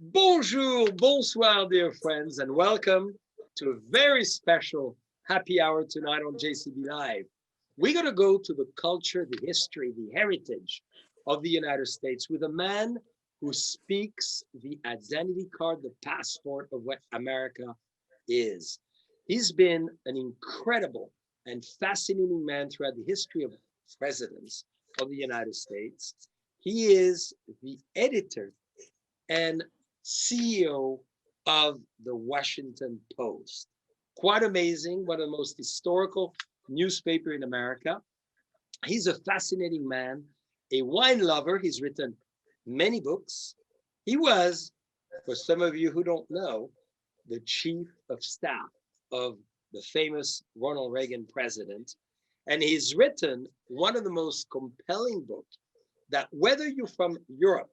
Bonjour, bonsoir, dear friends, and welcome to a very special happy hour tonight on JCB Live. We're going to go to the culture, the history, the heritage of the United States with a man who speaks the identity card, the passport of what America is. He's been an incredible and fascinating man throughout the history of presidents of the United States. He is the editor and CEO of the Washington Post. Quite amazing, one of the most historical newspaper in America. He's a fascinating man, a wine lover. He's written many books. He was, for some of you who don't know, the chief of staff of the famous Ronald Reagan president. And he's written one of the most compelling books that whether you're from Europe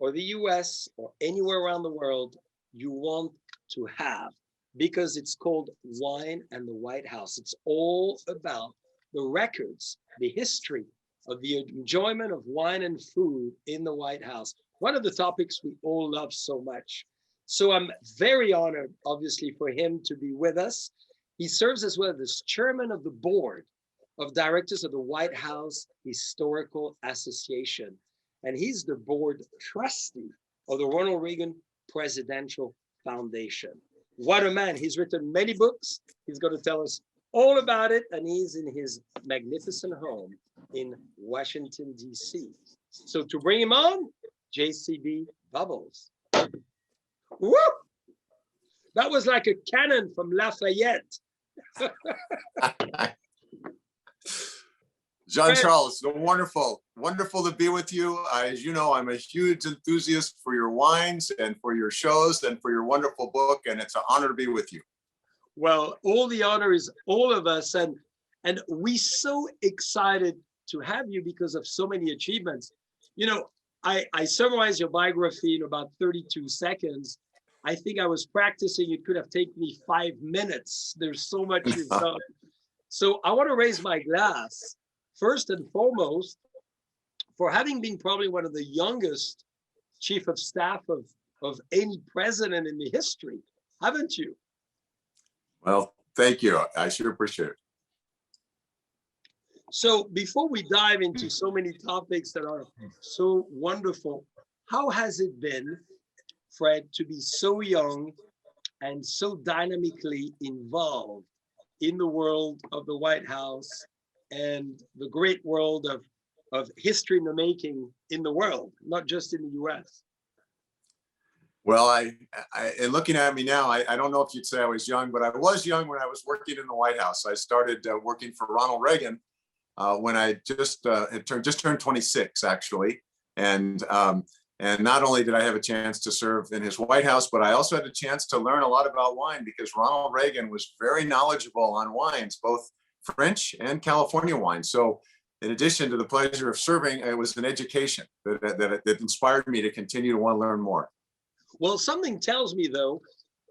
or the US or anywhere around the world, you want to have, because it's called Wine and the White House. It's all about the records, the history of the enjoyment of wine and food in the White House. One of the topics we all love so much. So I'm very honored, obviously, for him to be with us. He serves as well as chairman of the board of directors of the White House Historical Association. And he's the board trustee of the Ronald Reagan Presidential Foundation. What a man. He's written many books. He's going to tell us all about it. And he's in his magnificent home in Washington, D.C. So to bring him on, JCB Bubbles. Woo! That was like a cannon from Lafayette. Jean-Charles, wonderful to be with you. As you know, I'm a huge enthusiast for your wines and for your shows and for your wonderful book, and it's an honor to be with you. Well, all the honor is all of us, and we're so excited to have you because of so many achievements. You know, I summarized your biography in about 32 seconds. I think I was practicing. It could have taken me 5 minutes. There's so much you've done. So I want to raise my glass first and foremost, for having been probably one of the youngest chief of staff of any president in the history, haven't you? Well, thank you. I sure appreciate it. So before we dive into so many topics that are so wonderful, how has it been, Fred, to be so young and so dynamically involved in the world of the White House and the great world of history in the making in the world, not just in the US? Well, and looking at me now, I don't know if you'd say I was young, but I was young when I was working in the White House. I started working for Ronald Reagan when I just turned 26, actually. And not only did I have a chance to serve in his White House, but I also had a chance to learn a lot about wine because Ronald Reagan was very knowledgeable on wines, both French and California wine. So in addition to the pleasure of serving, it was an education that inspired me to continue to want to learn more. Well, something tells me, though,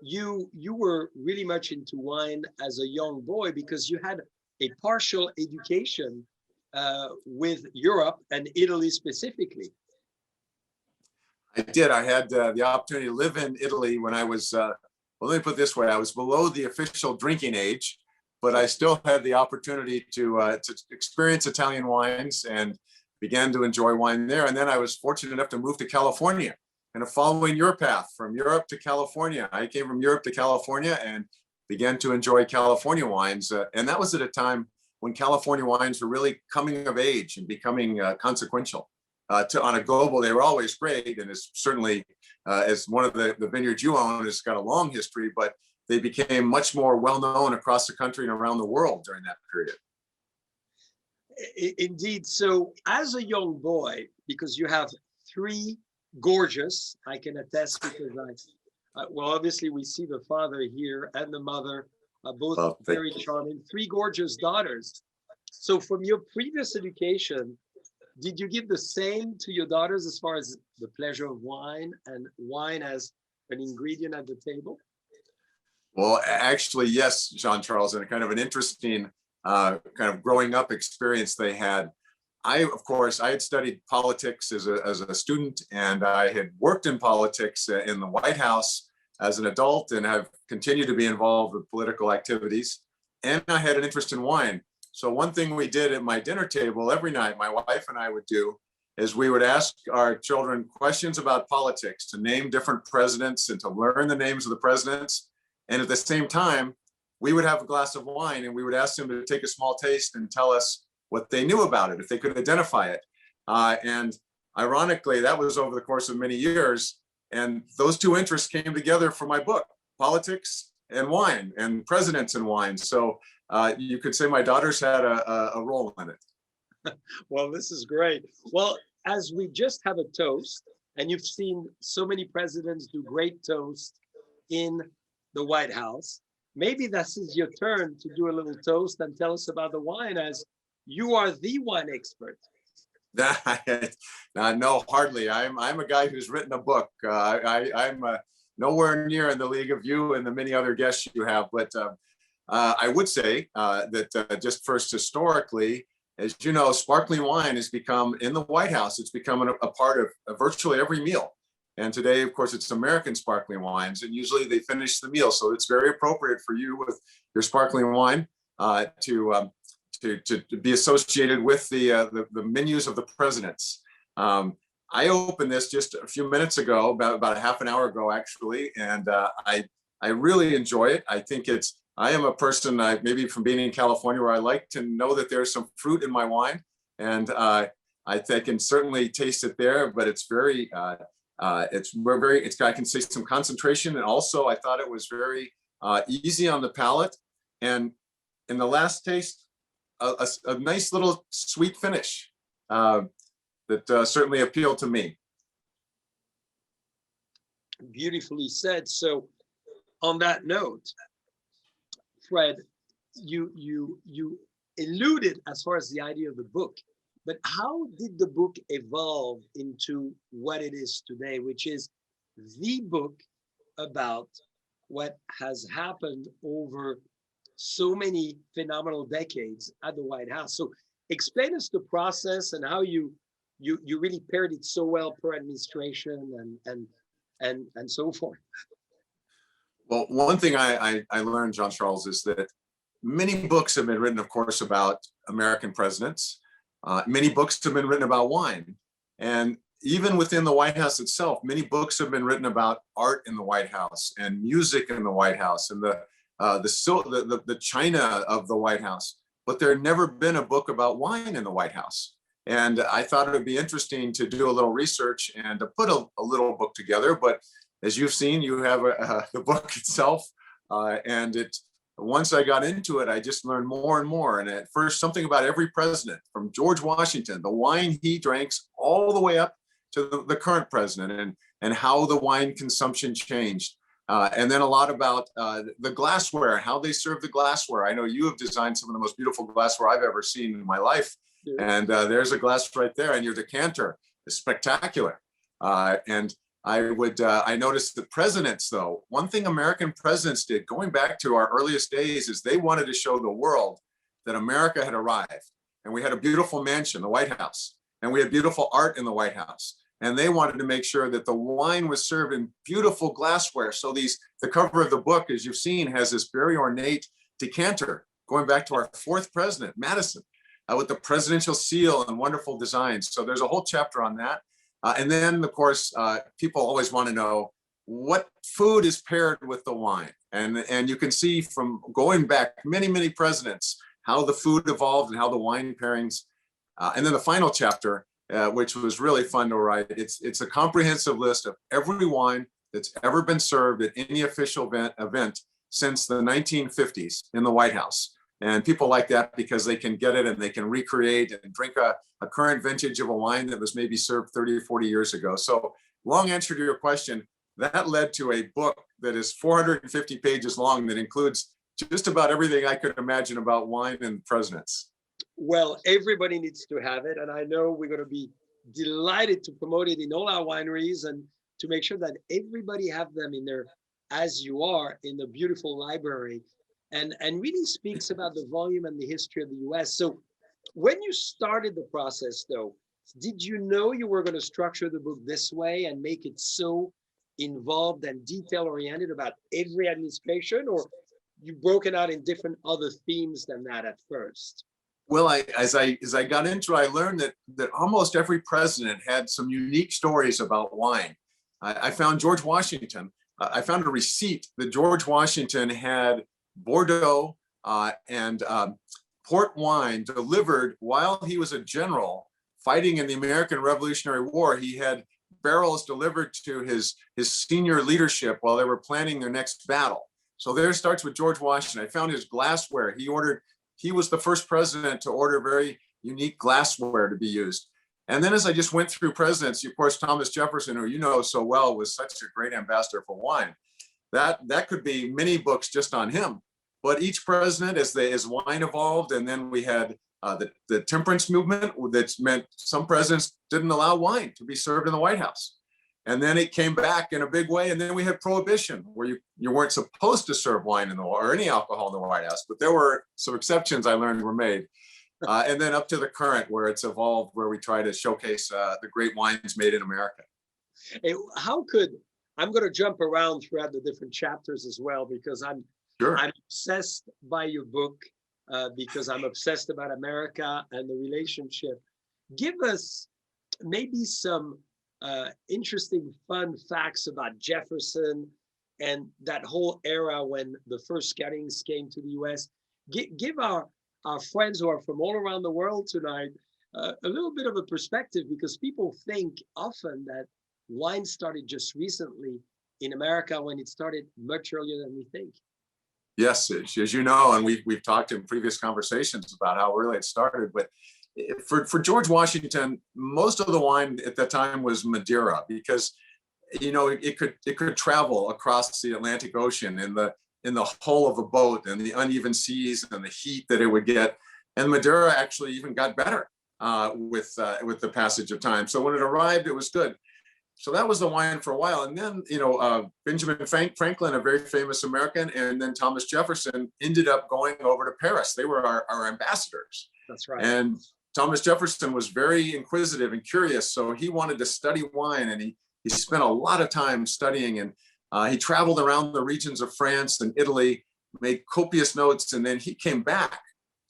you were really much into wine as a young boy because you had a partial education with Europe and Italy specifically. I did. I had the opportunity to live in Italy when I was, well, let me put it this way, I was below the official drinking age, but I still had the opportunity to experience Italian wines and began to enjoy wine there. And then I was fortunate enough to move to California and following your path from Europe to California. I came from Europe to California and began to enjoy California wines. And that was at a time when California wines were really coming of age and becoming consequential. On a global, they were always great. And it's certainly, as one of the vineyards you own, has got a long history, but they became much more well-known across the country and around the world during that period. Indeed. So as a young boy, because you have three gorgeous, I can attest because well, obviously we see the father here and the mother, both very charming, three gorgeous daughters. So from your previous education, did you give the same to your daughters as far as the pleasure of wine and wine as an ingredient at the table? Well, actually, yes, Jean-Charles, and kind of an interesting kind of growing up experience they had. of course, I had studied politics as a student, and I had worked in politics in the White House as an adult, and have continued to be involved with political activities. And I had an interest in wine. So one thing we did at my dinner table every night, my wife and I would do, is we would ask our children questions about politics, to name different presidents and to learn the names of the presidents. And at the same time, we would have a glass of wine and we would ask them to take a small taste and tell us what they knew about it, if they could identify it. And ironically, that was over the course of many years. And those two interests came together for my book, politics and wine, and presidents and wine. So you could say my daughter's had a role in it. Well, this is great. Well, as we just have a toast, and you've seen so many presidents do great toast in the White House, maybe this is your turn to do a little toast and tell us about the wine, as you are the wine expert. No, hardly. I'm a guy who's written a book. I'm nowhere near in the league of you and the many other guests you have. But I would say that just first historically, as you know, sparkling wine has become, in the White House, it's become a part of virtually every meal. And today, of course, it's American sparkling wines, and usually they finish the meal. So it's very appropriate for you with your sparkling wine to be associated with the menus of the presidents. I opened this just a few minutes ago, about a half an hour ago, actually, and I really enjoy it. I think I am a person, maybe from being in California, where I like to know that there's some fruit in my wine, and I can certainly taste it there. But it's very, I can see some concentration, and also I thought it was very easy on the palate, and in the last taste, a nice little sweet finish that certainly appealed to me. Beautifully said. So, on that note, Fred, you alluded as far as the idea of the book, but how did the book evolve into what it is today, which is the book about what has happened over so many phenomenal decades at the White House? So explain us the process and how you really paired it so well per administration and so forth. Well, one thing I learned, Jean-Charles, is that many books have been written, of course, about American presidents. Many books have been written about wine. And even within the White House itself, many books have been written about art in the White House and music in the White House and the china of the White House. But there had never been a book about wine in the White House. And I thought it would be interesting to do a little research and to put a little book together. But as you've seen, you have the book itself, and once I got into it, I just learned more and more. And at first, something about every president, from George Washington, the wine he drank, all the way up to the current president, and how the wine consumption changed. And then a lot about the glassware, how they serve the glassware. I know you have designed some of the most beautiful glassware I've ever seen in my life. And there's a glass right there, and your decanter is spectacular. And I noticed the presidents, though, one thing American presidents did going back to our earliest days is they wanted to show the world that America had arrived. And we had a beautiful mansion, the White House, and we had beautiful art in the White House. And they wanted to make sure that the wine was served in beautiful glassware. So the cover of the book, as you've seen, has this very ornate decanter going back to our fourth president, Madison, with the presidential seal and wonderful designs. So there's a whole chapter on that. And then, of course, people always want to know what food is paired with the wine. And you can see from going back many, many presidents, how the food evolved and how the wine pairings. And then the final chapter, which was really fun to write. It's a comprehensive list of every wine that's ever been served at any official event since the 1950s in the White House. And people like that because they can get it and they can recreate and drink a current vintage of a wine that was maybe served 30 or 40 years ago. So long answer to your question, that led to a book that is 450 pages long that includes just about everything I could imagine about wine and presidents. Well, everybody needs to have it. And I know we're going to be delighted to promote it in all our wineries and to make sure that everybody have them in their, as you are, in the beautiful library. And really speaks about the volume and the history of the US. So When you started the process, though, did you know you were going to structure the book this way and make it so involved and detail oriented about every administration, or you broke it out in different other themes than that at first? Well, as I got into it, I learned that almost every president had some unique stories about wine. I found George Washington. I found a receipt that George Washington had Bordeaux and port wine delivered while he was a general fighting in the American Revolutionary War. He had barrels delivered to his senior leadership while they were planning their next battle. So there starts with George Washington. I found his glassware. He was the first president to order very unique glassware to be used. And then as I just went through presidents, of course, Thomas Jefferson, who you know so well, was such a great ambassador for wine. That could be many books just on him. But each president, as wine evolved, and then we had the temperance movement, that meant some presidents didn't allow wine to be served in the White House. And then it came back in a big way. And then we had prohibition, where you weren't supposed to serve wine or any alcohol in the White House. But there were some exceptions I learned were made. And then up to the current, where it's evolved, where we try to showcase the great wines made in America. Hey, I'm going to jump around throughout the different chapters as well, because I'm obsessed by your book, because I'm obsessed about America and the relationship. Give us maybe some interesting, fun facts about Jefferson and that whole era when the first scoutings came to the U.S. Give our friends who are from all around the world tonight a little bit of a perspective, because people think often that wine started just recently in America, when it started much earlier than we think. Yes, as you know, and we've talked in previous conversations about how early it started. But for George Washington, most of the wine at that time was Madeira, because it could travel across the Atlantic Ocean in the hull of a boat, and the uneven seas and the heat that it would get. And Madeira actually even got better with the passage of time. So when it arrived, it was good. So that was the wine for a while. And then, Benjamin Franklin, a very famous American, and then Thomas Jefferson ended up going over to Paris. They were our ambassadors. That's right. And Thomas Jefferson was very inquisitive and curious. So he wanted to study wine, and he spent a lot of time studying, and he traveled around the regions of France and Italy, made copious notes, and then he came back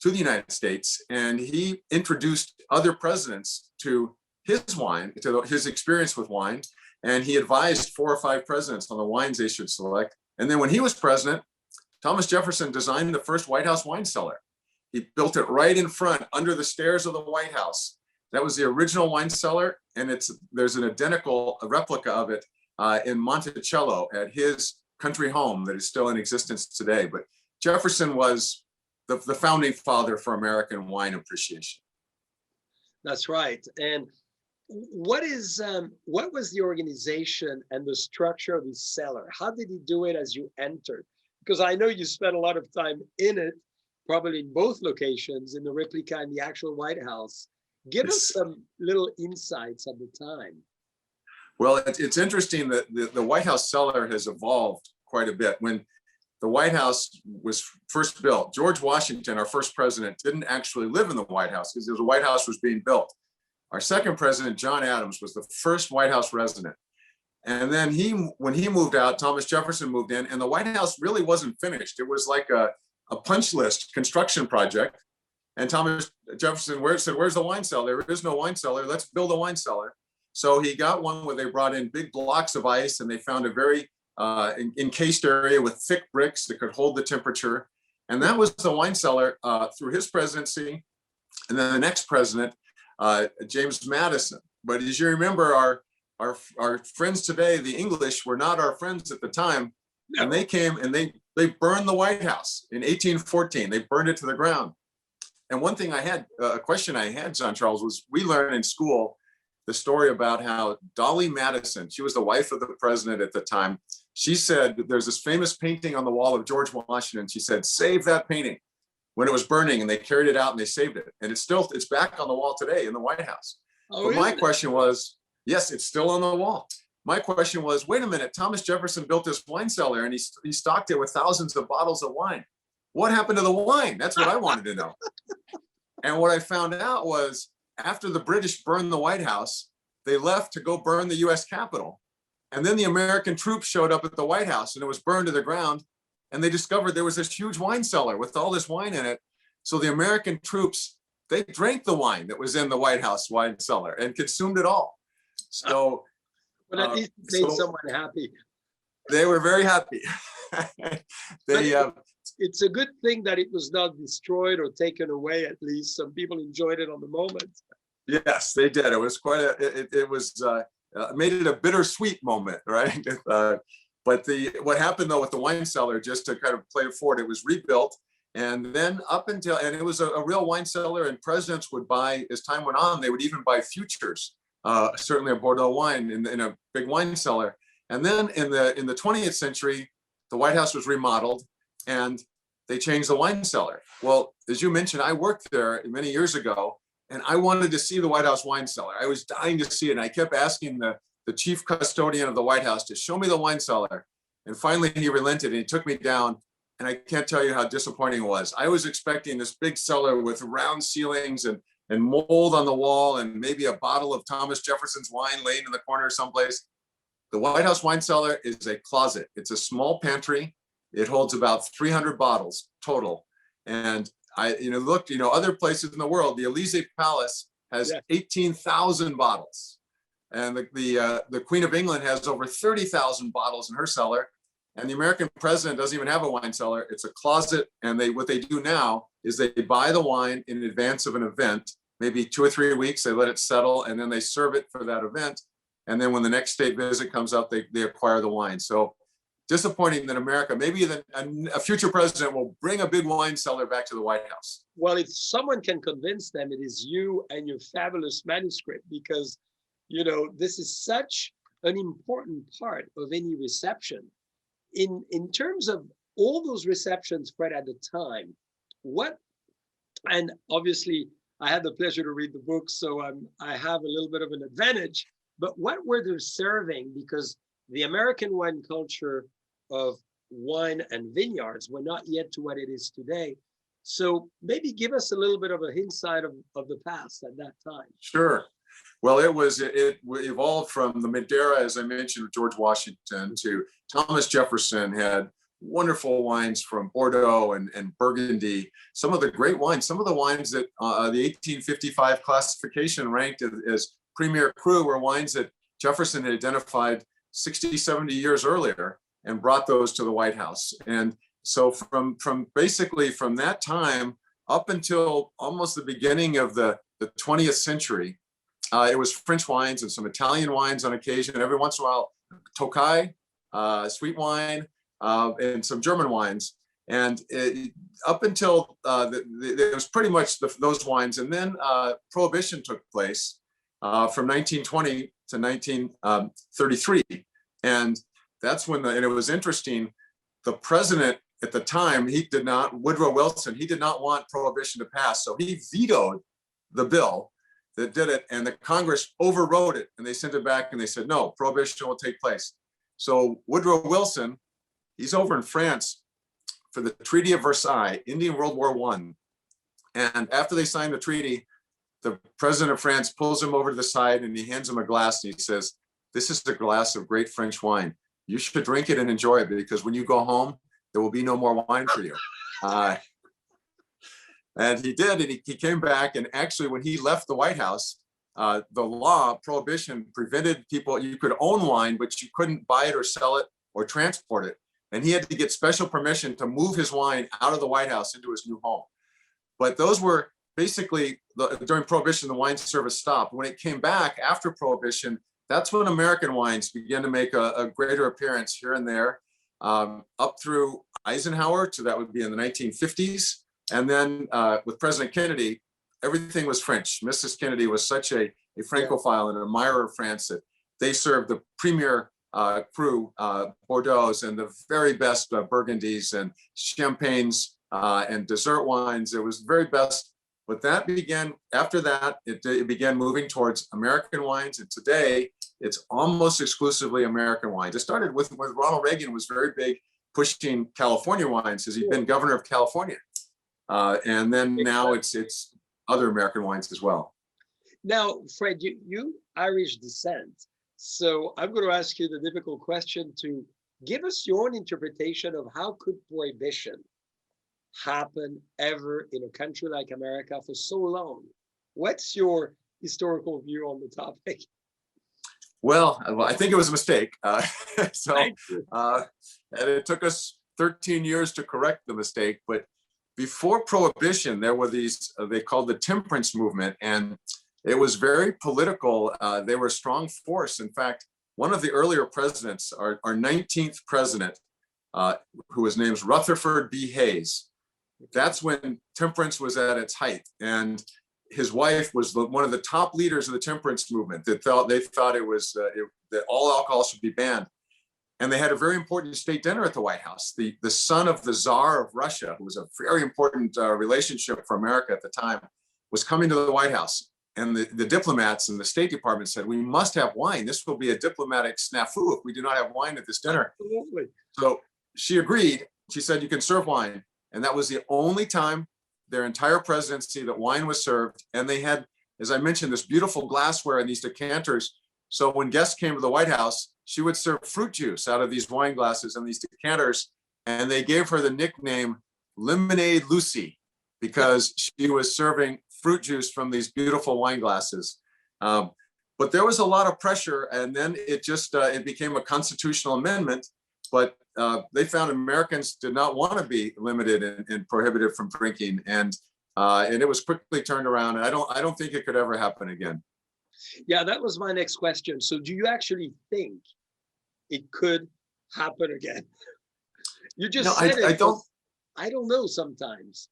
to the United States, and he introduced other presidents to his wine, to his experience with wine. And he advised 4 or 5 presidents on the wines they should select. And then when he was president, Thomas Jefferson designed the first White House wine cellar. He built it right in front, under the stairs of the White House. That was the original wine cellar. And there's an identical replica of it in Monticello at his country home that is still in existence today. But Jefferson was the founding father for American wine appreciation. That's right. And what was the organization and the structure of his cellar? How did he do it as you entered? Because I know you spent a lot of time in it, probably in both locations, in the replica and the actual White House. Give us some little insights at the time. Well, it's interesting that the White House cellar has evolved quite a bit. When the White House was first built, George Washington, our first president, didn't actually live in the White House, because the White House was being built. Our second president, John Adams, was the first White House resident. And then when he moved out, Thomas Jefferson moved in, and the White House really wasn't finished. It was like a punch list construction project. And Thomas Jefferson said, "Where's the wine cellar? There is no wine cellar. Let's build a wine cellar." So he got one where they brought in big blocks of ice, and they found a very encased area with thick bricks that could hold the temperature. And that was the wine cellar through his presidency. And then the next president, James Madison. But as you remember, our friends today, the English, were not our friends at the time. No. And they came and they burned the White House in 1814. They burned it to the ground. And one thing a question I had, Jean-Charles, was we learned in school the story about how Dolly Madison, she was the wife of the president at the time. She said, there's this famous painting on the wall of George Washington. She said, "Save that painting," when it was burning, and they carried it out and they saved it. And it's back on the wall today in the White House. Oh, but my question was, yes, it's still on the wall. My question was, wait a minute, Thomas Jefferson built this wine cellar and he stocked it with thousands of bottles of wine. What happened to the wine? That's what I wanted to know. And what I found out was after the British burned the White House, they left to go burn the US Capitol. And then the American troops showed up at the White House and it was burned to the ground. And they discovered there was this huge wine cellar with all this wine in it. So the American troops, they drank the wine that was in the White House wine cellar and consumed it all. So, but at least it made someone happy. They were very happy. It's a good thing that it was not destroyed or taken away. At least some people enjoyed it on the moment. Yes, they did. It was quite made it a bittersweet moment, right? But what happened though with the wine cellar, just to kind of play it forward, it was rebuilt. And then and it was a real wine cellar, and presidents would buy, as time went on, they would even buy futures, certainly a Bordeaux wine in a big wine cellar. And then in the 20th century, the White House was remodeled and they changed the wine cellar. Well, as you mentioned, I worked there many years ago and I wanted to see the White House wine cellar. I was dying to see it. And I kept asking the chief custodian of the White House to show me the wine cellar. And finally he relented and he took me down. And I can't tell you how disappointing it was. I was expecting this big cellar with round ceilings and mold on the wall and maybe a bottle of Thomas Jefferson's wine laying in the corner someplace. The White House wine cellar is a closet. It's a small pantry. It holds about 300 bottles total. And I looked, other places in the world, the Elysee Palace has 18,000 bottles. And the Queen of England has over 30,000 bottles in her cellar. And the American president doesn't even have a wine cellar. It's a closet. And what they do now is they buy the wine in advance of an event, maybe 2 or 3 weeks, they let it settle, and then they serve it for that event. And then when the next state visit comes up, they acquire the wine. So disappointing that America, maybe a future president will bring a big wine cellar back to the White House. Well, if someone can convince them, it is you and your fabulous manuscript, because, this is such an important part of any reception. In terms of all those receptions, Fred, at the time, and obviously I had the pleasure to read the book, so I have a little bit of an advantage, but what were they serving? Because the American wine culture of wine and vineyards were not yet to what it is today. So maybe give us a little bit of a insight of the past at that time. Sure. Well, it evolved from the Madeira, as I mentioned, with George Washington, to Thomas Jefferson had wonderful wines from Bordeaux and Burgundy. Some of the great wines, some of the wines that the 1855 classification ranked as premier cru were wines that Jefferson had identified 60, 70 years earlier and brought those to the White House. And so from that time up until almost the beginning of the 20th century, it was French wines and some Italian wines on occasion. Every once in a while, Tokai, sweet wine, and some German wines. And up until it was pretty much those wines. And then Prohibition took place from 1920 to 1933. And that's when and it was interesting, the president at the time, Woodrow Wilson, he did not want Prohibition to pass. So he vetoed the bill that did it, and the Congress overrode it, and they sent it back and they said, no, Prohibition will take place. So Woodrow Wilson, he's over in France for the Treaty of Versailles, Indian World War I. And after they signed the treaty, the president of France pulls him over to the side and he hands him a glass and he says, this is a glass of great French wine. You should drink it and enjoy it, because when you go home, there will be no more wine for you. And he did, and he came back, and actually when he left the White House, the law, Prohibition, prevented people, you could own wine, but you couldn't buy it or sell it or transport it. And he had to get special permission to move his wine out of the White House into his new home. But those were basically, during Prohibition, the wine service stopped. When it came back after Prohibition, that's when American wines began to make a greater appearance here and there, up through Eisenhower, so that would be in the 1950s. And then with President Kennedy, everything was French. Mrs. Kennedy was such a Francophile and an admirer of France that they served the premier cru, Bordeaux's, and the very best Burgundies and Champagnes and dessert wines. It was the very best. But that began, after that, it began moving towards American wines. And today, it's almost exclusively American wines. It started with Ronald Reagan was very big pushing California wines, as he'd been governor of California. And then now it's other American wines as well. Now, Fred, you Irish descent. So I'm going to ask you the difficult question to give us your own interpretation of how could prohibition happen ever in a country like America for so long? What's your historical view on the topic? Well, I think it was a mistake. So, Thank you. and it took us 13 years to correct the mistake. But before Prohibition, there were these, they called the temperance movement, and it was very political. They were a strong force. In fact, one of the earlier presidents, our 19th president, who was named Rutherford B. Hayes, that's when temperance was at its height. And his wife was one of the top leaders of the temperance movement that they thought it was that all alcohol should be banned. And they had a very important state dinner at the White House. The son of the Tsar of Russia, who was a very important relationship for America at the time, was coming to the White House. And the diplomats in the State Department said, we must have wine. This will be a diplomatic snafu if we do not have wine at this dinner. Absolutely. So she agreed. She said, you can serve wine. And that was the only time their entire presidency that wine was served. And they had, as I mentioned, this beautiful glassware and these decanters. So when guests came to the White House, she would serve fruit juice out of these wine glasses and these decanters. And they gave her the nickname Lemonade Lucy, because she was serving fruit juice from these beautiful wine glasses. But there was a lot of pressure, and then it just it became a constitutional amendment. But they found Americans did not want to be limited and prohibited from drinking, and it was quickly turned around. And I don't think it could ever happen again. Yeah, that was my next question. So do you actually think it could happen again? You just said it. I don't know sometimes.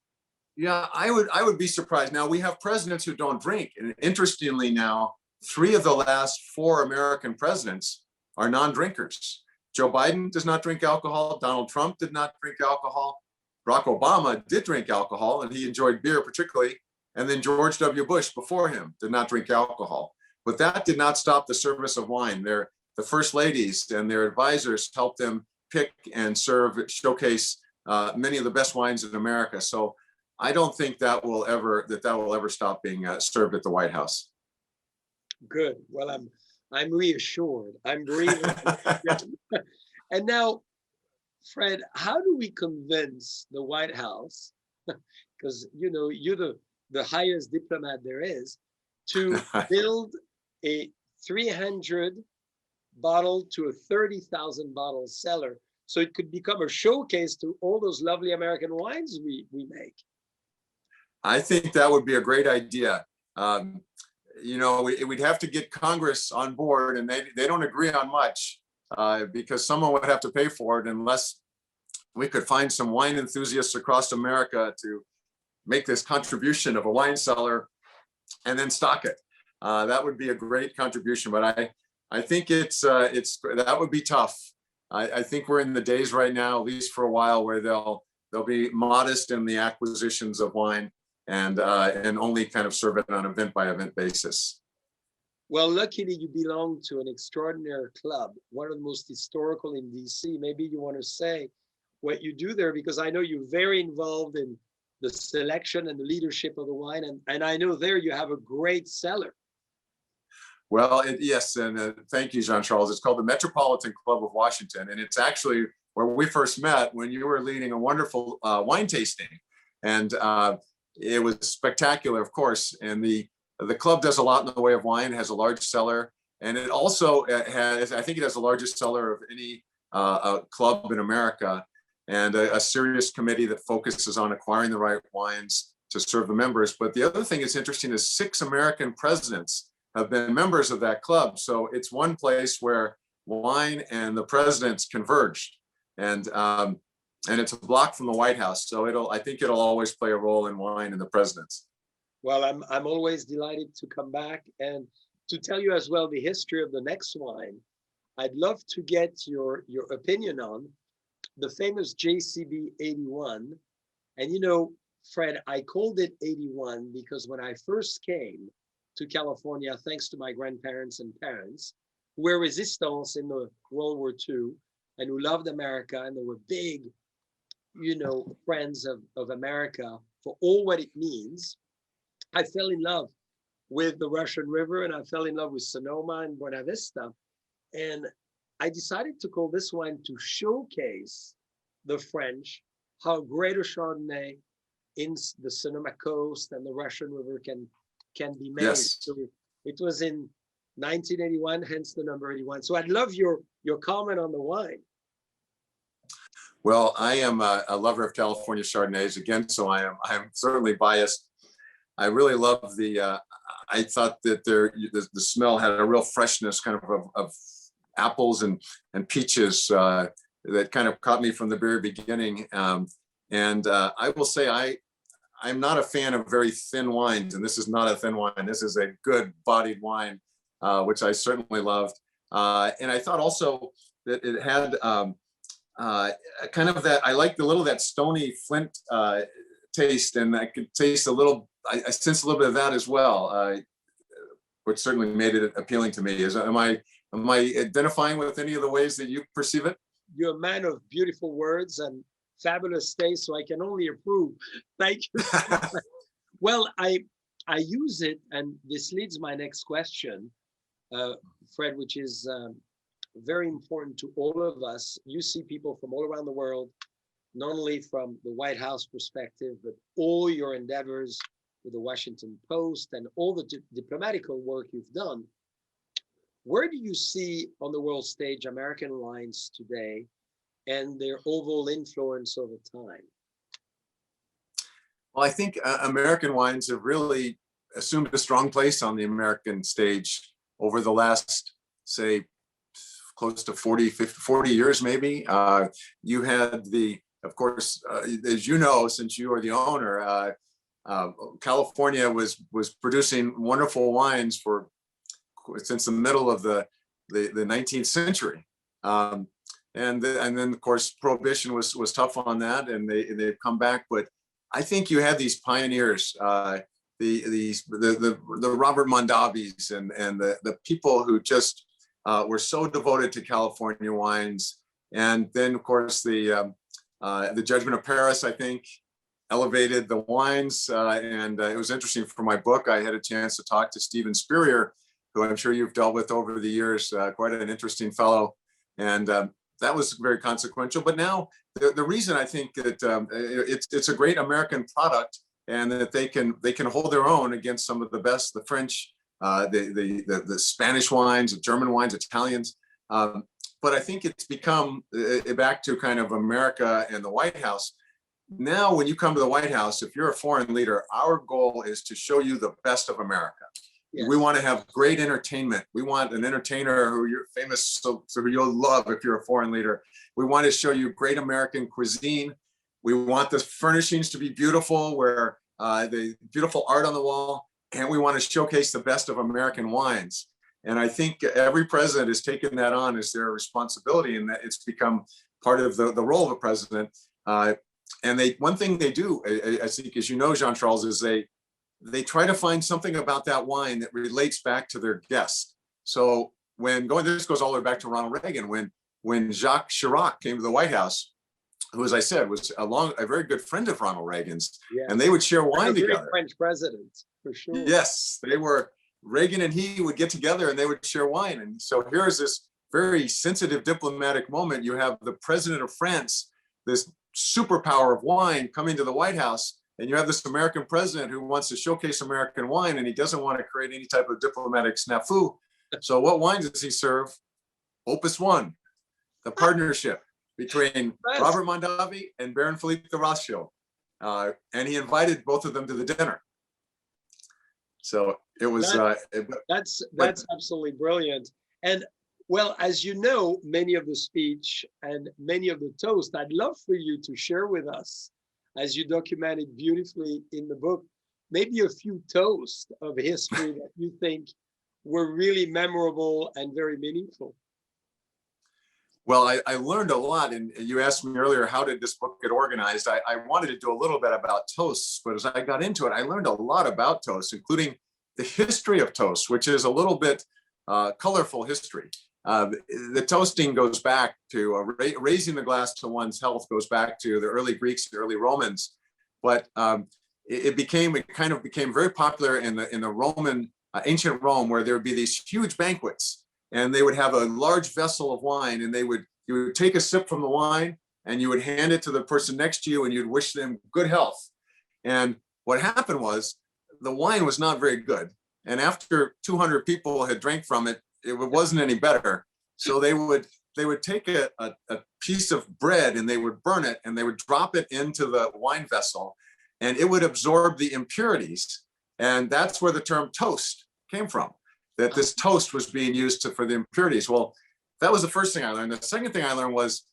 Yeah, I would be surprised. Now, we have presidents who don't drink. And interestingly now, 3 of the last 4 American presidents are non-drinkers. Joe Biden does not drink alcohol. Donald Trump did not drink alcohol. Barack Obama did drink alcohol, and he enjoyed beer particularly. And then George W. Bush before him did not drink alcohol. But that did not stop the service of wine. The first ladies and their advisors helped them pick and showcase many of the best wines in America. So I don't think that will ever stop being served at the White House. Good. Well, I'm reassured. I'm breathing. And now, Fred, how do we convince the White House, because you're the highest diplomat there is, to build a 300 bottle to a 30,000 bottle cellar, so it could become a showcase to all those lovely American wines we make? I think that would be a great idea. We'd have to get Congress on board, and they don't agree on much because someone would have to pay for it, unless we could find some wine enthusiasts across America to make this contribution of a wine cellar and then stock it. That would be a great contribution, but I think that would be tough. I think we're in the days right now, at least for a while, where they'll be modest in the acquisitions of wine and only kind of serve it on an event by event basis. Well, luckily you belong to an extraordinary club, one of the most historical in DC. Maybe you want to say what you do there, because I know you're very involved in the selection and the leadership of the wine, and I know there you have a great cellar. Well, yes, and thank you, Jean-Charles. It's called the Metropolitan Club of Washington, and it's actually where we first met when you were leading a wonderful wine tasting, and it was spectacular, of course. And the club does a lot in the way of wine. It has a large cellar, and it also I think it has the largest cellar of any club in America, and a serious committee that focuses on acquiring the right wines to serve the members. But the other thing that's interesting is 6 American presidents have been members of that club. So it's one place where wine and the presidents converged, and it's a block from the White House. So I think it'll always play a role in wine and the presidents. Well, I'm always delighted to come back and to tell you as well the history of the next wine. I'd love to get your opinion on the famous JCB 81. And Fred, I called it 81 because when I first came to California, thanks to my grandparents and parents, who were resistance in the World War II and who loved America, and they were big, friends of America for all what it means, I fell in love with the Russian River, and I fell in love with Sonoma and Buena Vista. And I decided to call this wine to showcase the French, how great a Chardonnay in the Sonoma coast and the Russian River can be made. Yes. So it was in 1981, hence the number 81. So I'd love your comment on the wine. Well, I am a lover of California Chardonnays again, so I'm certainly biased. I really love the. I thought that the smell had a real freshness, kind of apples and peaches that kind of caught me from the very beginning. And I will say I'm not a fan of very thin wines, and this is not a thin wine. This is a good bodied wine, which I certainly loved. And I thought also that it had kind of that, I liked a little that stony flint taste, and I could taste a little, I sensed a little bit of that as well, which certainly made it appealing to me. Am I identifying with any of the ways that you perceive it? You're a man of beautiful words and fabulous taste, so I can only approve. Thank you. Well, I use it, and this leads my next question, Fred, which is very important to all of us. You see people from all around the world, not only from the White House perspective, but all your endeavors with the Washington Post and all the diplomatical work you've done. Where do you see on the world stage American wines today and their overall influence over time? Well, I think American wines have really assumed a strong place on the American stage over the last, say, close to 40 years, maybe. You had of course, as you know, since you are the owner, California was producing wonderful wines since the middle of the 19th century. And then of course, Prohibition was tough on that, and they've come back. But I think you had these pioneers, the Robert Mondavis and the people who just were so devoted to California wines. And then of course the Judgment of Paris, I think, elevated the wines. And it was interesting for my book. I had a chance to talk to Stephen Spurrier, who I'm sure you've dealt with over the years, quite an interesting fellow. And that was very consequential. But now the reason I think that it's a great American product, and that they can hold their own against some of the best, the French, the Spanish wines, the German wines, Italians. But I think it's become back to kind of America and the White House. Now, when you come to the White House, if you're a foreign leader, our goal is to show you the best of America. Yes. We want to have great entertainment. We want an entertainer who you're famous, so you'll love if you're a foreign leader. We want to show you great American cuisine. We want the furnishings to be beautiful, where the beautiful art on the wall, and we want to showcase the best of American wines. And I think every president has taken that on as their responsibility, and that it's become part of the role of a president. And one thing they do, I think, as you know, Jean-Charles, is they try to find something about that wine that relates back to their guest. So this goes all the way back to Ronald Reagan, when Jacques Chirac came to the White House, who, as I said, was a very good friend of Ronald Reagan's, yes. And they would share wine together. French president, for sure. Yes, they were. Reagan and he would get together and they would share wine. And so here's this very sensitive diplomatic moment. You have the president of France, this superpower of wine, coming to the White House, and you have this American president who wants to showcase American wine, and he doesn't want to create any type of diplomatic snafu. So what wines does he serve? Opus One, the partnership between Robert Mondavi and Baron Philippe de Rothschild. And he invited both of them to the dinner. So it was that's absolutely brilliant. And well, as you know, many of the speech and many of the toast, I'd love for you to share with us, as you documented beautifully in the book, maybe a few toasts of history that you think were really memorable and very meaningful. Well, I learned a lot, and you asked me earlier, how did this book get organized? I wanted to do a little bit about toasts, but as I got into it, I learned a lot about toasts, including the history of toast, which is a little bit colorful history. The toasting goes back to raising the glass to one's health, goes back to the early Greeks, the early Romans. But it kind of became very popular in the Roman, ancient Rome, where there would be these huge banquets, and they would have a large vessel of wine, and you would take a sip from the wine, and you would hand it to the person next to you, and you'd wish them good health. And what happened was the wine was not very good. And after 200 people had drank from it, it wasn't any better. So they would take a piece of bread and they would burn it and they would drop it into the wine vessel and it would absorb the impurities. And that's where the term toast came from, that this toast was being used for the impurities. Well, that was the first thing I learned. The second thing I learned was,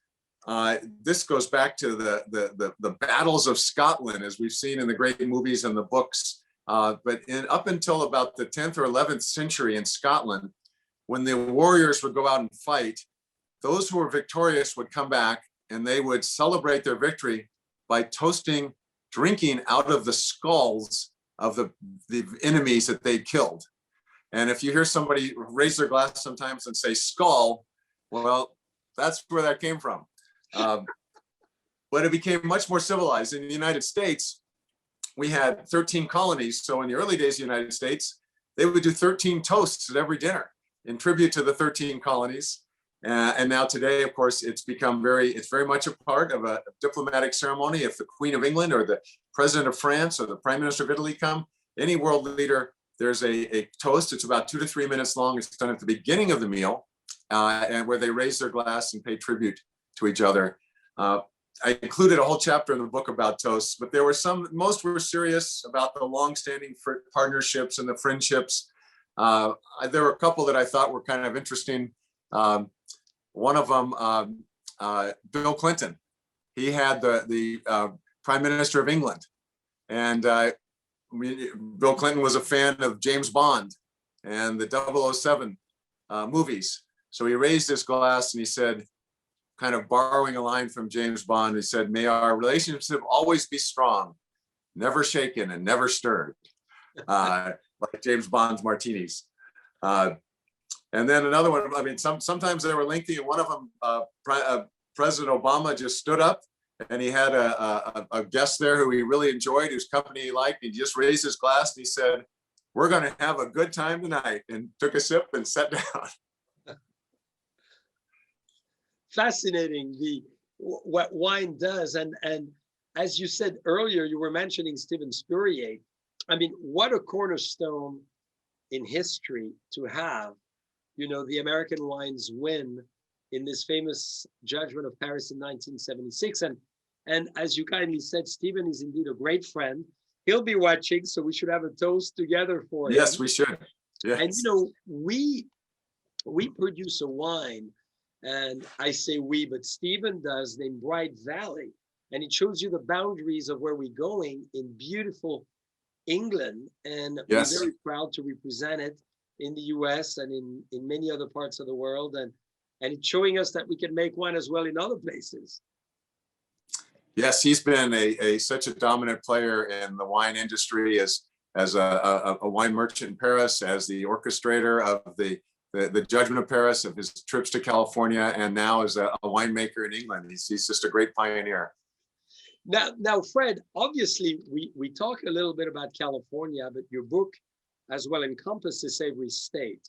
this goes back to the battles of Scotland, as we've seen in the great movies and the books. But up until about the 10th or 11th century in Scotland, when the warriors would go out and fight, those who were victorious would come back and they would celebrate their victory by drinking out of the skulls of the enemies that they killed. And if you hear somebody raise their glass sometimes and say skull, well, that's where that came from. But it became much more civilized. In the United States, we had 13 colonies. So in the early days of the United States, they would do 13 toasts at every dinner in tribute to the 13 colonies. And now today, of course, it's very much a part of a diplomatic ceremony. If the Queen of England or the President of France or the Prime Minister of Italy come, any world leader, there's a toast. It's about 2 to 3 minutes long. It's done at the beginning of the meal, and where they raise their glass and pay tribute to each other. I included a whole chapter in the book about toasts, but most were serious about the longstanding partnerships and the friendships. There were a couple that I thought were kind of interesting. One of them, Bill Clinton. He had the Prime Minister of England, and Bill Clinton was a fan of James Bond and the 007 movies. So he raised his glass and he said, kind of borrowing a line from James Bond, he said, "May our relationship always be strong, never shaken and never stirred," like James Bond's martinis. And then another one, I mean, sometimes they were lengthy, and one of them, President Obama just stood up and he had a guest there who he really enjoyed, whose company he liked. He just raised his glass and he said, "We're going to have a good time tonight," and took a sip and sat down. Fascinating, what wine does. And as you said earlier, you were mentioning Stephen Spurrier. I mean, what a cornerstone in history to have, the American wines win in this famous judgment of Paris in 1976. And as you kindly said, Stephen is indeed a great friend. He'll be watching, so we should have a toast together for him. Yes, we should. Yes. And we produce a wine, and I say we, but Stephen does, named Bright Valley. And it shows you the boundaries of where we're going in beautiful England. And yes, we're very proud to represent it in the US and in many other parts of the world. And it's showing us that we can make wine as well in other places. Yes, he's been such a dominant player in the wine industry as a wine merchant in Paris, as the orchestrator of the Judgment of Paris, of his trips to California, and now as a winemaker in England. He's just a great pioneer. Now, Fred, obviously we talk a little bit about California, but your book as well encompasses every state.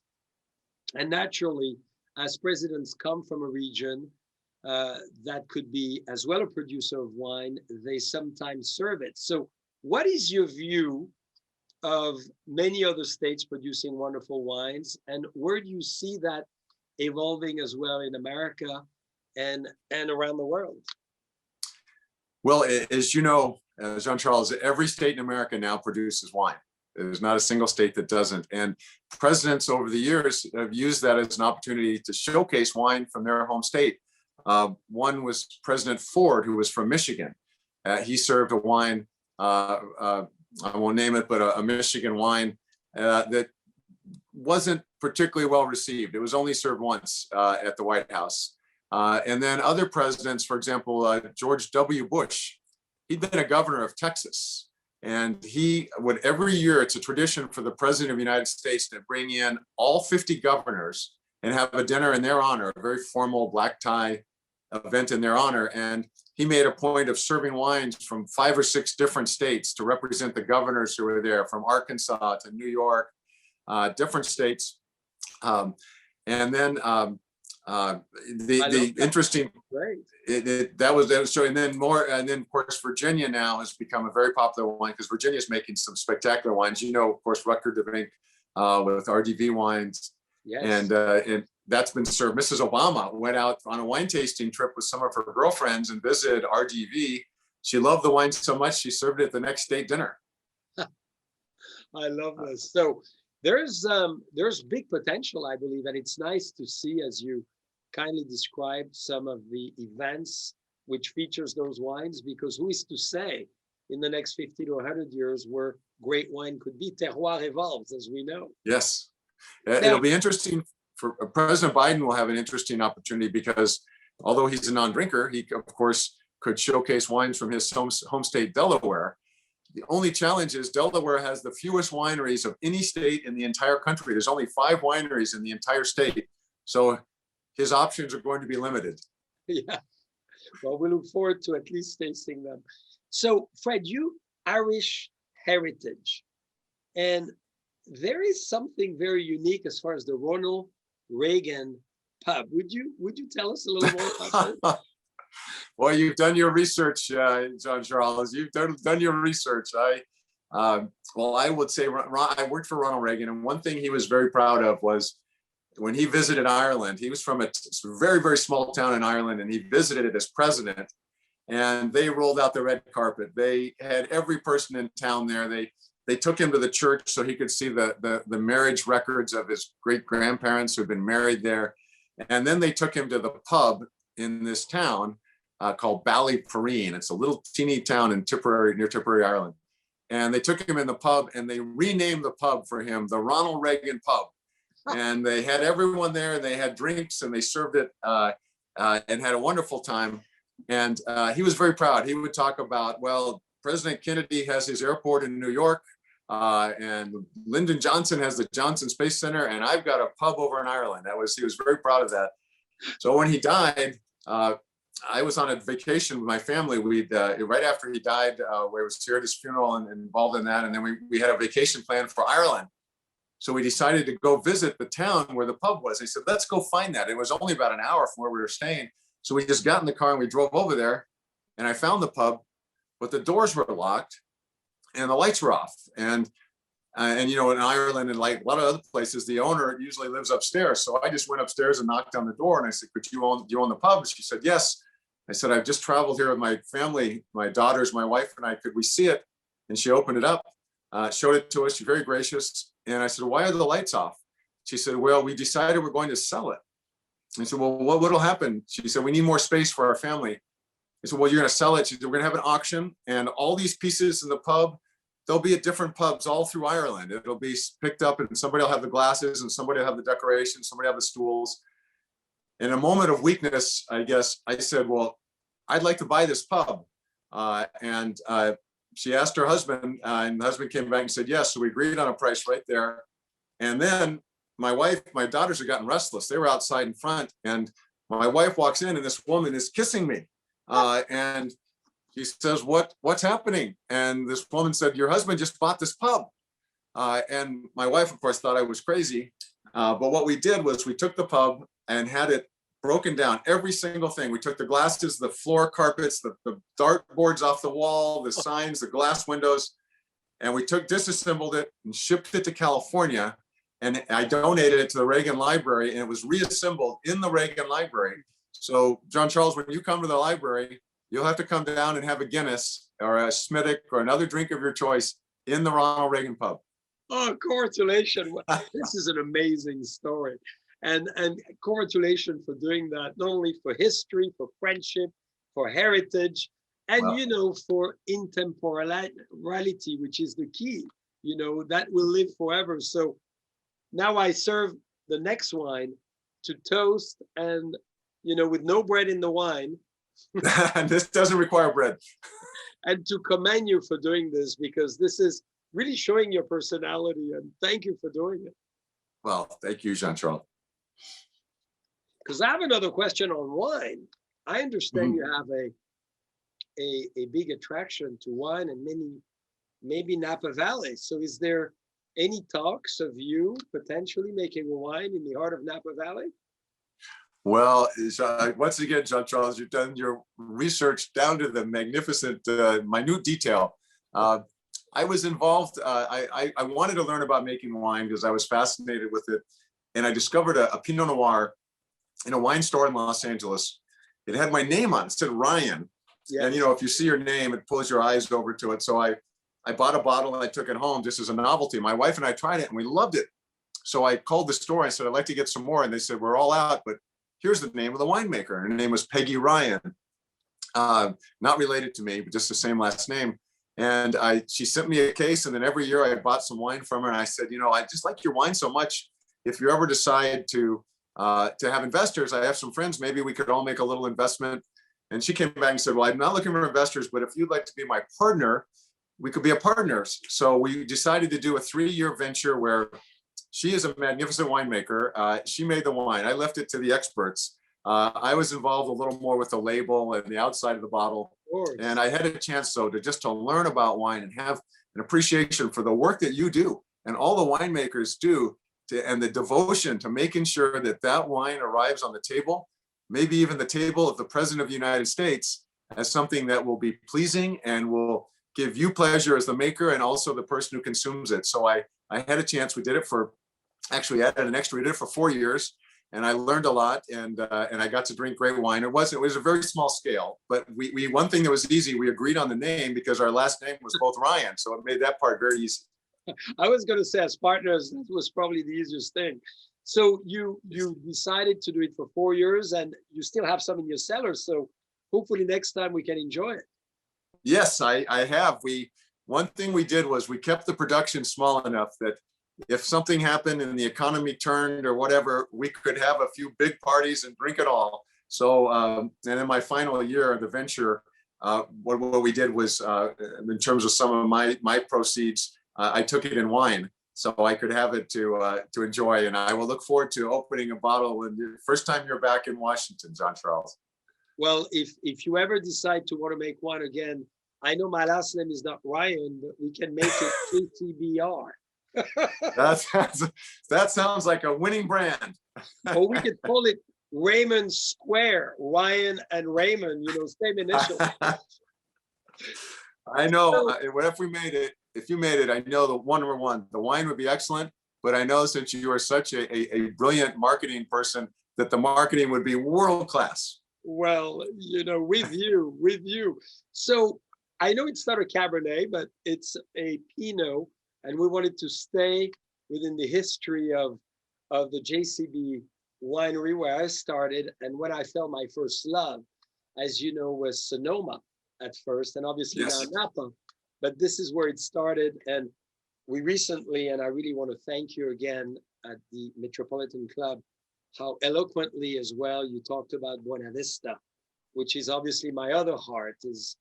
And naturally, as presidents come from a region that could be as well a producer of wine, they sometimes serve it. So what is your view of many other states producing wonderful wines, and where do you see that evolving as well in America and around the world? Well, as you know, Jean-Charles, every state in America now produces wine. There's not a single state that doesn't. And presidents over the years have used that as an opportunity to showcase wine from their home state. One was President Ford, who was from Michigan. He served a wine, I won't name it, but a Michigan wine that wasn't particularly well received. It was only served once at the White House. And then other presidents, for example, George W. Bush, he'd been a governor of Texas. And he would, every year, it's a tradition for the president of the United States to bring in all 50 governors and have a dinner in their honor, a very formal black tie event in their honor. And he made a point of serving wines from 5 or 6 different states to represent the governors who were there, from Arkansas to New York, different states. And then the interesting, that was showing. And then more, and then of course Virginia now has become a very popular wine because Virginia is making some spectacular wines. You know, of course, Rutger de Vink with RDV wines, yes. And that's been served. Mrs. Obama went out on a wine tasting trip with some of her girlfriends and visited RDV. She loved the wine so much she served it at the next state dinner. I love this. So there's big potential, I believe, and it's nice to see, as you kindly described, some of the events which features those wines, because who is to say in the next 50 to 100 years where great wine could be? Terroir evolves, as we know. Yes, it'll be interesting. For President Biden will have an interesting opportunity because although he's a non-drinker, he of course could showcase wines from his home state, Delaware. The only challenge is Delaware has the fewest wineries of any state in the entire country. There's only 5 wineries in the entire state. So his options are going to be limited. Yeah, well, we look forward to at least tasting them. So Fred, you Irish heritage, and there is something very unique as far as the Ronald Reagan pub. Would you tell us a little more about that? Well, you've done your research, Jean-Charles. You've done your research. Well, I would say I worked for Ronald Reagan, and one thing he was very proud of was when he visited Ireland. He was from a very, very small town in Ireland, and he visited it as president. And they rolled out the red carpet. They had every person in town there. They took him to the church so he could see the marriage records of his great grandparents who had been married there. And then they took him to the pub in this town called Ballyporeen. It's a little teeny town in near Tipperary, Ireland. And they took him in the pub and they renamed the pub for him the Ronald Reagan Pub. And they had everyone there, and they had drinks, and they served it and had a wonderful time. And he was very proud. He would talk about, well, President Kennedy has his airport in New York, and Lyndon Johnson has the Johnson Space Center, and I've got a pub over in Ireland. He was very proud of that. So when he died, I was on a vacation with my family. Right after he died, we was here at his funeral and involved in that, and then we had a vacation plan for Ireland. So we decided to go visit the town where the pub was. He said, let's go find that. It was only about an hour from where we were staying. So we just got in the car and we drove over there, and I found the pub, but the doors were locked and the lights were off. And you know, in Ireland and like a lot of other places, the owner usually lives upstairs. So I just went upstairs and knocked on the door, and I said, do you own the pub? She said, yes. I said, I've just traveled here with my family, my daughters, my wife and I. Could we see it? And she opened it up, showed it to us. She's very gracious. And I said, why are the lights off? She said, well, we decided we're going to sell it. I said, well, what'll happen? She said, we need more space for our family. I said, well, you're going to sell it. She said, we're going to have an auction, and all these pieces in the pub, they'll be at different pubs all through Ireland. It'll be picked up, and somebody will have the glasses, and somebody will have the decorations, somebody will have the stools. In a moment of weakness, I guess, I said, well, I'd like to buy this pub. And she asked her husband, and the husband came back and said, yes. So we agreed on a price right there. And then my daughters had gotten restless. They were outside in front, and my wife walks in, and this woman is kissing me. And she says, what's happening? And this woman said, your husband just bought this pub. And my wife, of course, thought I was crazy. But what we did was we took the pub and had it broken down, every single thing. We took the glasses, the floor carpets, the dartboards off the wall, the signs, the glass windows, and we disassembled it and shipped it to California. And I donated it to the Reagan Library, and it was reassembled in the Reagan Library. So, Jean-Charles, when you come to the library, you'll have to come down and have a Guinness or a Smithwick or another drink of your choice in the Ronald Reagan pub. Oh, congratulations. This is an amazing story. And congratulations for doing that, not only for history, for friendship, for heritage, and, you know, for intemporality, which is the key, you know, that will live forever. So now I serve the next wine to toast and, you know, with no bread in the wine. This doesn't require bread. And to commend you for doing this, because this is really showing your personality, and thank you for doing it. Well, thank you, Jean-Charles. Because I have another question on wine. I understand you have a big attraction to wine and maybe Napa Valley. So is there any talks of you potentially making a wine in the heart of Napa Valley? Well, once again, Jean-Charles, you've done your research down to the magnificent, minute detail. I was involved. I wanted to learn about making wine because I was fascinated with it. And I discovered a Pinot Noir in a wine store in Los Angeles. It had my name on it. It said Ryan. Yes. And, if you see your name, it pulls your eyes over to it. So I bought a bottle and I took it home just as a novelty. My wife and I tried it and we loved it. So I called the store. I said, I'd like to get some more. And they said, we're all out, but here's the name of the winemaker. And her name was Peggy Ryan. Not related to me, but just the same last name. And she sent me a case. And then every year I bought some wine from her. And I said, I just like your wine so much. If you ever decide to have investors, I have some friends, maybe we could all make a little investment. And she came back and said, well, I'm not looking for investors, but if you'd like to be my partner, we could be a partners. So we decided to do a 3-year venture where she is a magnificent winemaker. She made the wine. I left it to the experts. I was involved a little more with the label and the outside of the bottle. And I had a chance, though, to learn about wine and have an appreciation for the work that you do and all the winemakers do, and the devotion to making sure that wine arrives on the table, maybe even the table of the President of the United States, as something that will be pleasing and will give you pleasure as the maker and also the person who consumes it. So I had a chance. We did it for, actually added an extra, we did it for 4 years, and I learned a lot, and I got to drink great wine. It was a very small scale, but we one thing that was easy, we agreed on the name because our last name was both Ryan, so it made that part very easy. I was going to say, as partners, that was probably the easiest thing. So you decided to do it for 4 years, and you still have some in your cellar. So hopefully next time we can enjoy it. Yes, I have. One thing we did was we kept the production small enough that if something happened and the economy turned or whatever, we could have a few big parties and drink it all. So, and in my final year of the venture, what we did was, in terms of some of my proceeds, I took it in wine, so I could have it to enjoy. And I will look forward to opening a bottle when the first time you're back in Washington, Jean-Charles. Well, if you ever decide to want to make wine again, I know my last name is not Ryan, but we can make it JCBR. That sounds like a winning brand. Or we could call it Raymond Square, Ryan and Raymond, same initial. I know. If you made it, I know the wine would be excellent. But I know since you are such a brilliant marketing person, that the marketing would be world class. Well, with you. So I know it's not a Cabernet, but it's a Pinot, and we wanted to stay within the history of the JCB winery where I started, and when I felt my first love, as you know, was Sonoma at first, and obviously yes, now Napa. But this is where it started, and we recently, and I really want to thank you again at the Metropolitan Club, how eloquently as well you talked about Buena Vista, which is obviously my other heart, is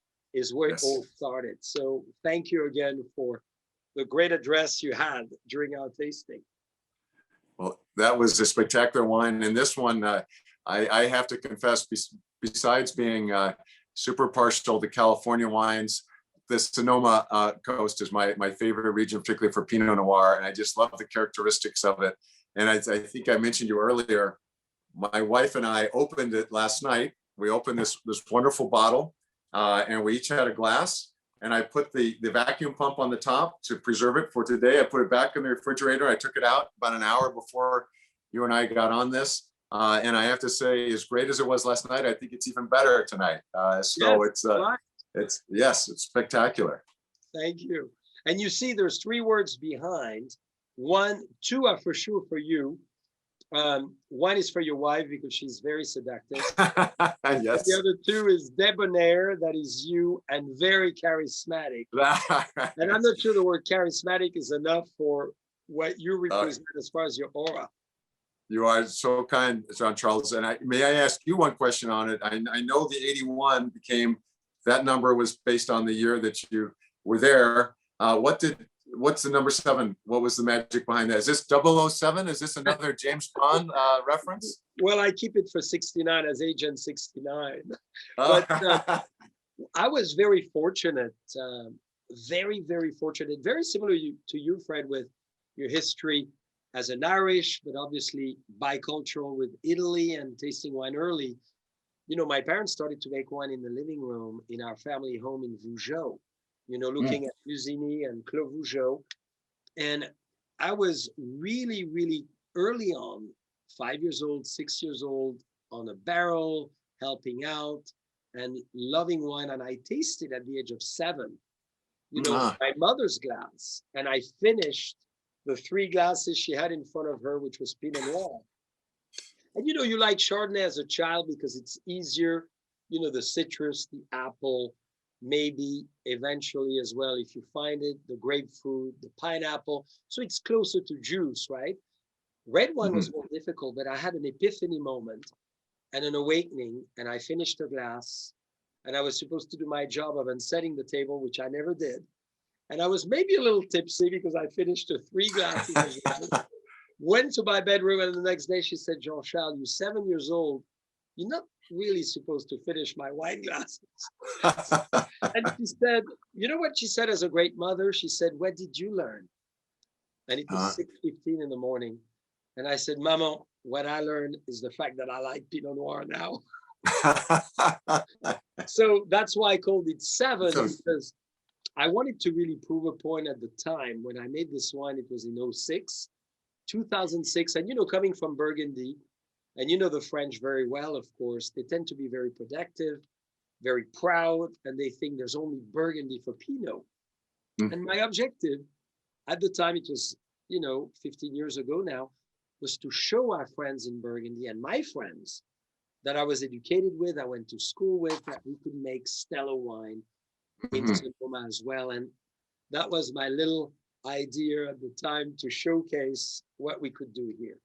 where yes, it all started. So thank you again for the great address you had during our tasting. Well, that was a spectacular wine. And this one, I have to confess, besides being super partial to California wines, the Sonoma coast is my favorite region, particularly for Pinot Noir. And I just love the characteristics of it. And I think I mentioned you earlier, my wife and I opened it last night. We opened this wonderful bottle, and we each had a glass. And I put the vacuum pump on the top to preserve it for today. I put it back in the refrigerator. I took it out about an hour before you and I got on this. And I have to say, as great as it was last night, I think it's even better tonight. So yes, it's spectacular. Thank you. And you see, there's 3 words behind. 2 are for sure for you. 1 is for your wife because she's very seductive. Yes. The other 2 is debonair, that is you, and very charismatic. And I'm not sure the word charismatic is enough for what you represent as far as your aura. You are so kind, Jean-Charles. And may I ask you one question on it? I know the 81 that number was based on the year that you were there. What did what's the number 7? What was the magic behind that? Is this 007? Is this another James Bond reference? Well, I keep it for 69 as Agent 69. But I was very fortunate, very, very fortunate, very similar to you, Fred, with your history as an Irish, but obviously bicultural with Italy and tasting wine early. You know, my parents started to make wine in the living room in our family home in Vougeot, you know, looking at Musigny and Clos Vougeot. And I was really, really early on, 5 years old, 6 years old, on a barrel, helping out and loving wine. And I tasted at the age of 7, you know, my mother's glass. And I finished the 3 glasses she had in front of her, which was Pinot Noir. And, you know, you like Chardonnay as a child because it's easier, you know, the citrus, the apple, maybe eventually as well, if you find it, the grapefruit, the pineapple. So it's closer to juice, right? Red wine was more difficult, but I had an epiphany moment and an awakening, and I finished a glass, and I was supposed to do my job of unsetting the table, which I never did. And I was maybe a little tipsy because I finished the 3 glasses of wine, went to my bedroom, and the next day she said, Jean-Charles, you're 7 years old. You're not really supposed to finish my wine glasses. And she said, you know what she said as a great mother? She said, what did you learn? And it was 6:15 in the morning. And I said, Maman, what I learned is the fact that I like Pinot Noir now. So that's why I called it 7, because I wanted to really prove a point at the time. When I made this wine, it was in 2006. And, you know, coming from Burgundy, and you know the French very well, of course, they tend to be very protective, very proud, and they think there's only Burgundy for Pinot. And my objective at the time, it was, you know, 15 years ago now, was to show our friends in Burgundy and my friends that I was educated with, I went to school with, that we could make stellar wine in Sonoma as well. And that was my little idea at the time, to showcase what we could do here.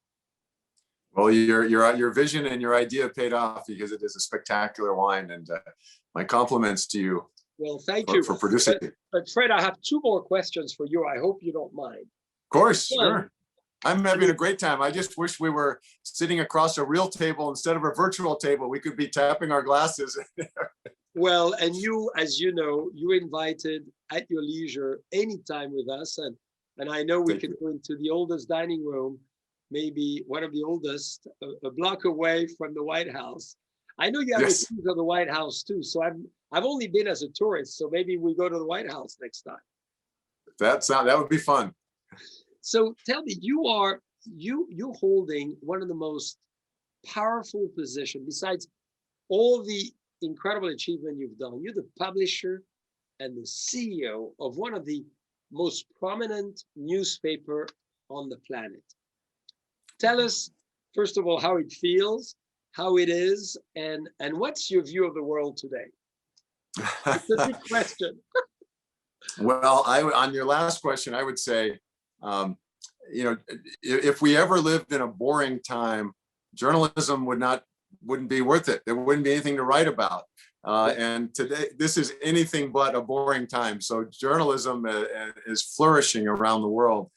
Well, your vision and your idea paid off, because it is a spectacular wine, and my compliments to you. Well, thank you for producing it. But Fred, I have 2 more questions for you. I hope you don't mind. Of course, sure. I'm having a great time. I just wish we were sitting across a real table instead of a virtual table. We could be tapping our glasses. Well, and you, as you know, you invited at your leisure anytime with us. And I know we can go into the oldest dining room, maybe one of the oldest, a block away from the White House. I know you have the keys of the White House too. So I've only been as a tourist. So maybe we go to the White House next time. That would be fun. So tell me, you're holding one of the most powerful positions, besides all the incredible achievement you've done. You're the publisher and the CEO of one of the most prominent newspaper on the planet. Tell us, first of all, how it feels, how it is, and what's your view of the world today? It's a big question. Well, on your last question, I would say, you know, if we ever lived in a boring time, journalism wouldn't be worth it. There wouldn't be anything to write about. And today, this is anything but a boring time. So journalism is flourishing around the world.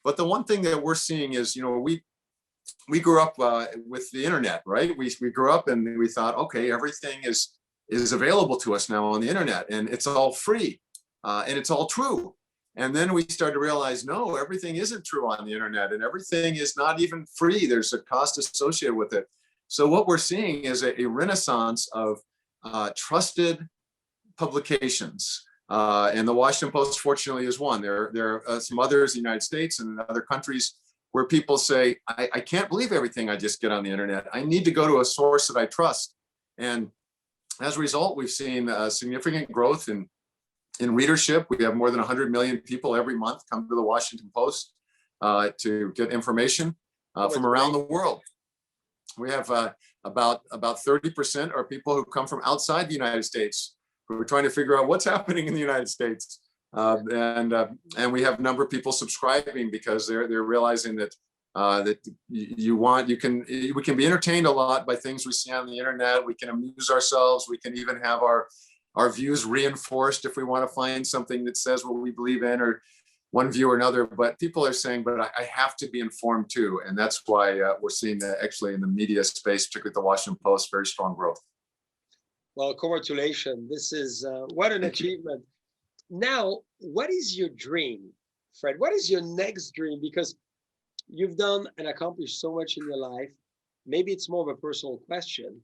But the one thing that we're seeing is, you know, we grew up with the internet, right? We grew up and we thought, okay, everything is available to us now on the internet, and it's all free, and it's all true. And then we started to realize, no, everything isn't true on the internet, and everything is not even free. There's a cost associated with it. So what we're seeing is a renaissance of trusted publications. And the Washington Post, fortunately, is one. There are some others in the United States and in other countries where people say, I can't believe everything I just get on the internet. I need to go to a source that I trust. And as a result, we've seen significant growth in readership. We have more than 100 million people every month come to the Washington Post to get information from around the world. We have about 30% are people who come from outside the United States, who are trying to figure out what's happening in the United States. And we have a number of people subscribing because they're realizing that we can be entertained a lot by things we see on the internet. We can amuse ourselves. We can even have our views reinforced if we want to find something that says what we believe in, or one view or another, but people are saying, but I have to be informed too. And that's why we're seeing that actually in the media space, particularly the Washington Post, very strong growth. Well, congratulations. This is what an achievement. Now, what is your dream, Fred? What is your next dream? Because you've done and accomplished so much in your life. Maybe it's more of a personal question,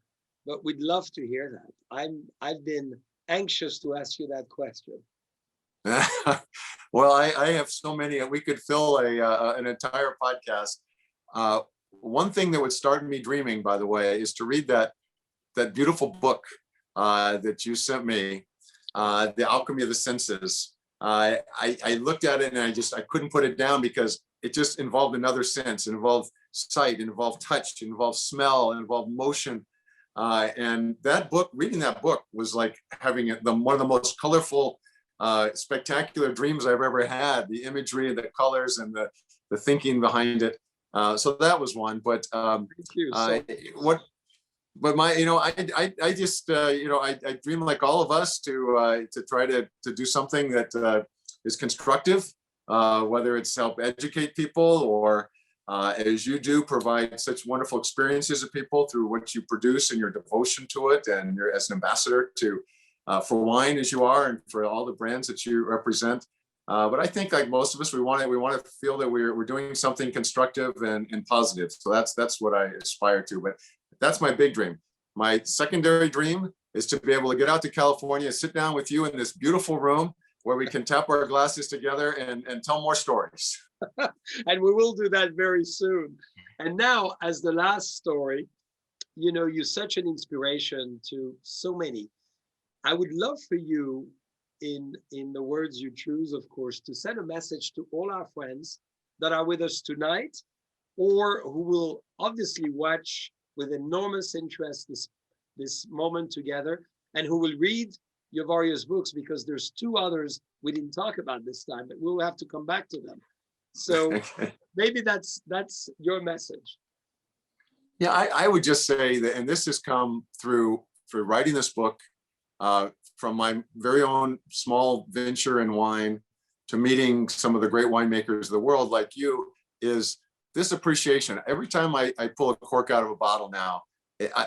but we'd love to hear that. I've been anxious to ask you that question. Well, I have so many, we could fill an entire podcast. One thing that would start me dreaming, by the way, is to read that beautiful book that you sent me, The Alchemy of the Senses. I looked at it and I couldn't put it down because it just involved another sense. It involved sight, it involved touch, it involved smell, it involved motion. And that book, reading that book was like having one of the most colorful, spectacular dreams I've ever had. The imagery, the colors, and the thinking behind it. So that was one. But Thank you. but my, I just, I dream like all of us to try to do something that is constructive, whether it's help educate people or as you do, provide such wonderful experiences of people through what you produce and your devotion to it, and you're as an ambassador to for wine as you are, and for all the brands that you represent. But I think, like most of us, we want to feel that we're doing something constructive and positive. So that's what I aspire to. But that's my big dream. My secondary dream is to be able to get out to California, sit down with you in this beautiful room where we can tap our glasses together and tell more stories. And we will do that very soon. And now, as the last story, you're such an inspiration to so many. I would love for you, in the words you choose, of course, to send a message to all our friends that are with us tonight, or who will obviously watch with enormous interest this moment together, and who will read your various books, because there's two others we didn't talk about this time, but we'll have to come back to them. So maybe that's your message. Yeah, I would just say that, and this has come through writing this book, from my very own small venture in wine to meeting some of the great winemakers of the world like you, is this appreciation. Every time I pull a cork out of a bottle now,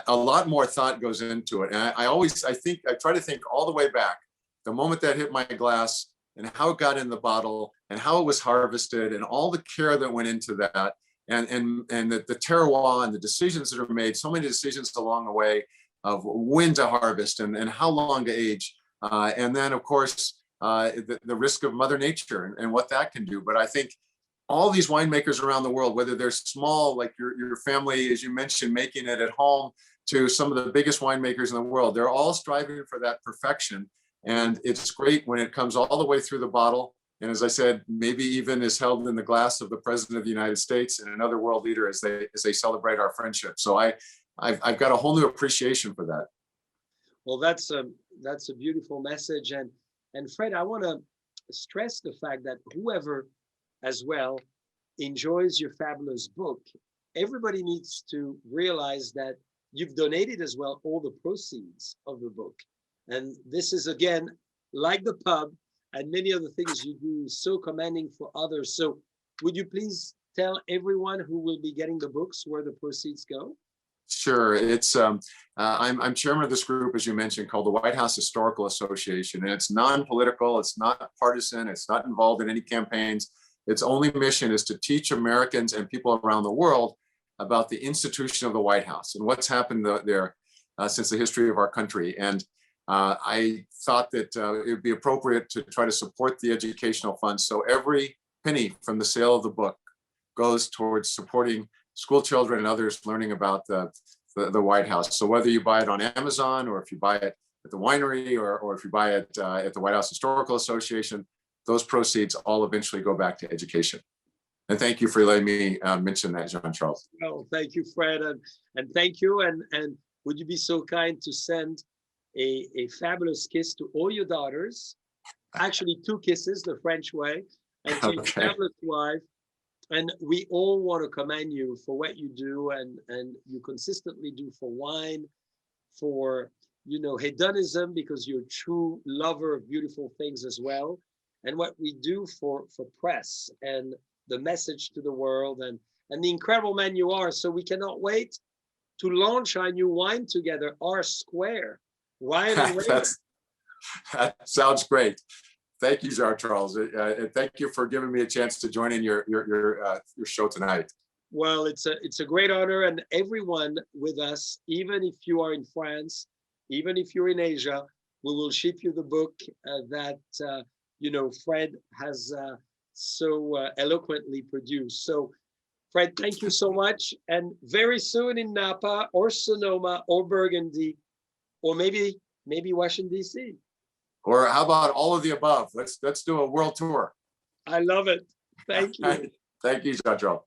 a lot more thought goes into it. And I try to think all the way back, the moment that hit my glass and how it got in the bottle and how it was harvested and all the care that went into that, and the terroir and the decisions that are made, so many decisions along the way of when to harvest and how long to age. And then, of course, the risk of Mother Nature and what that can do. But I think all these winemakers around the world, whether they're small, like your family, as you mentioned, making it at home, to some of the biggest winemakers in the world, they're all striving for that perfection. And it's great when it comes all the way through the bottle. And as I said, maybe even is held in the glass of the President of the United States and another world leader as they celebrate our friendship. So I've got a whole new appreciation for that. Well, that's a beautiful message. And Fred, I want to stress the fact that whoever as well enjoys your fabulous book, everybody needs to realize that you've donated as well all the proceeds of the book. And this is, again, like the pub and many other things you do, so commanding for others. So would you please tell everyone who will be getting the books where the proceeds go? Sure. It's I'm chairman of this group, as you mentioned, called the White House Historical Association, and it's non-political. It's not partisan. It's not involved in any campaigns. Its only mission is to teach Americans and people around the world about the institution of the White House and what's happened there since the history of our country. And I thought that it would be appropriate to try to support the educational funds. So every penny from the sale of the book goes towards supporting school children and others learning about the White House. So whether you buy it on Amazon, or if you buy it at the winery, or if you buy it at the White House Historical Association, those proceeds all eventually go back to education. And thank you for letting me mention that, Jean-Charles. Well, thank you, Fred, and thank you. And would you be so kind to send a fabulous kiss to all your daughters? Actually, 2 kisses the French way, and to your fabulous wife. And we all want to commend you for what you do and you consistently do for wine, for, hedonism, because you're a true lover of beautiful things as well. and what we do for press and the message to the world, and the incredible man you are. So we cannot wait to launch our new wine together, R Square. Wine and Raven. That sounds great. Thank you, Charles. Thank you for giving me a chance to join in your show tonight. Well, it's a great honor, and everyone with us, even if you are in France, even if you're in Asia, we will ship you the book that Fred has so eloquently produced. So, Fred, thank you so much, and very soon in Napa or Sonoma or Burgundy, or maybe Washington D.C. Or how about all of the above? Let's do a world tour. I love it. Thank you. Thank you, Charles.